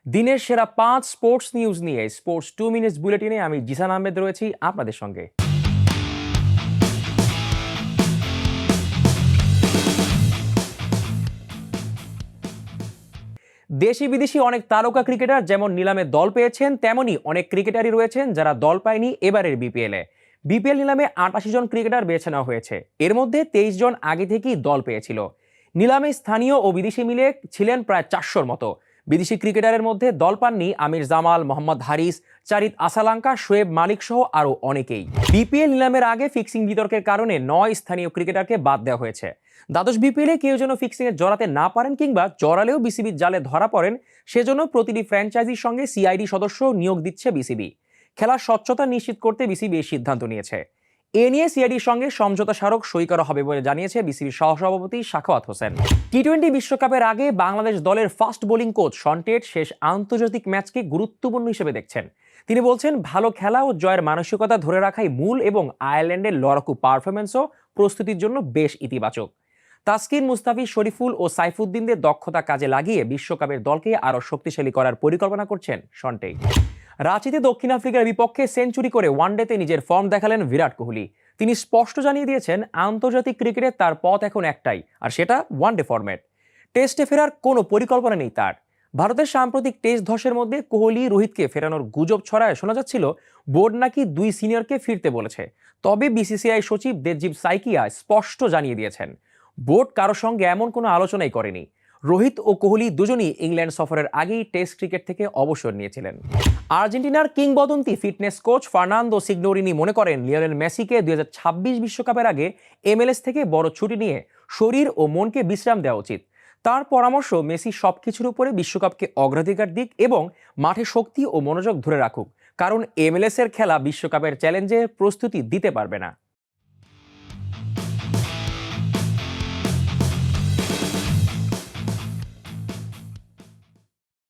দিনের সেরা ৫ sports news নিয়ে স্পোর্টস 2 মিনিটস বুলেটিনে আমি জিসান আহমেদ রয়েছি আপনাদের সঙ্গে। দেশি বিদেশি অনেক তারকা ক্রিকেটার যেমন নিলামে দল পেয়েছেন, তেমনি অনেক ক্রিকেটারই রয়েছেন যারা দল পায়নি এবারের বিপিএলে। বিপিএল নিলামে ৮৮ জন ক্রিকেটার বেছে নেওয়া হয়েছে, এর মধ্যে ২৩ জন আগে থেকেই দল পেয়েছিল। নিলামে স্থানীয় ও বিদেশি মিলে ছিলেন প্রায় ৪০০-র মতো। বিদেশি ক্রিকেটারের মধ্যে দল পাননি আমির জামাল, মোহাম্মদ হারিস, চারিত আসালাঙ্কা, শোয়েব মালিক সহ আরও অনেকেই। বিপিএল নিলামের আগে ফিক্সিং বিতর্কের কারণে ৯ স্থানীয় ক্রিকেটারকে বাদ দেওয়া হয়েছে। দ্বাদশ বিপিএলে কেউ যেন ফিক্সিংয়ে জড়াতে না পারেন কিংবা জড়ালেও বিসিবির জালে ধরা পড়েন, সেজন্য প্রতিটি ফ্র্যাঞ্চাইজির সঙ্গে সিআইডি সদস্য নিয়োগ দিচ্ছে বিসিবি। খেলার স্বচ্ছতা নিশ্চিত করতে বিসিবি এই সিদ্ধান্ত নিয়েছে। এ নিয়ে সিআইডির সঙ্গে সমঝোতা স্মারক সই করা হবে বলে জানিয়েছে বিসিবির সহসভাপতি সাখাওয়াত হোসেন। টি-20 বিশ্বকাপের আগে বাংলাদেশ দলের fast bowling coach Shaun Tait শেষ আন্তর্জাতিক ম্যাচকে গুরুত্বপূর্ণ হিসেবে দেখছেন। তিনি বলছেন, ভালো খেলা ও জয়ের মানসিকতা ধরে রাখাই মূল এবং আয়ারল্যান্ডের লড়াকু পারফরম্যান্সও প্রস্তুতির জন্য বেশ ইতিবাচক। তাসকিন, মুস্তাফিজ, শরীফুল ও সাইফুদ্দিনদের দক্ষতা কাজে লাগিয়ে বিশ্বকাপের দলকে আরও শক্তিশালী করার পরিকল্পনা করছেন শন টেট। রাঁচিতে দক্ষিণ আফ্রিকার বিপক্ষে সেঞ্চুরি করে ওয়ানডেতে নিজের ফর্ম দেখালেন বিরাট কোহলি। তিনি স্পষ্ট জানিয়ে দিয়েছেন, আন্তর্জাতিক ক্রিকেটে তার পথ এখন একটাই, আর সেটা ওয়ানডে ফরম্যাট। টেস্টে ফেরার কোনো পরিকল্পনা নেই তার। ভারতের সাম্প্রতিক টেস্ট ধসের মধ্যে কোহলি, রোহিতকে ফেরানোর গুজব ছড়ায় শোনা যাচ্ছিল বোর্ড নাকি ২ সিনিয়রকে ফিরতে বলেছে। তবে বিসিসিআই সচিব দেবজিৎ সাইকিয়া স্পষ্ট জানিয়ে দিয়েছেন, বোর্ড কারো সঙ্গে এমন কোনো আলোচনাই করেনি। রোহিত ও কোহলি দুজনই ইংল্যান্ড সফরের আগেই টেস্ট ক্রিকেট থেকে অবসর নিয়েছিলেন। আর্জেন্টিনার কিংবদন্তি ফিটনেস কোচ ফার্নান্দো সিগনোরিনি মনে করেন, লিওনেল মেসিকে ২০২৬ বিশ্বকাপের আগে এমএলএস থেকে বড় ছুটি নিয়ে শরীর ও মনকে বিশ্রাম দেওয়া উচিত। তার পরামর্শ, মেসি সবকিছুর উপরে বিশ্বকাপকে অগ্রাধিকার দিক এবং মাঠে শক্তি ও মনোযোগ ধরে রাখুক, কারণ এমএলএস এর খেলা বিশ্বকাপের চ্যালেঞ্জে প্রস্তুতি দিতে পারবে না।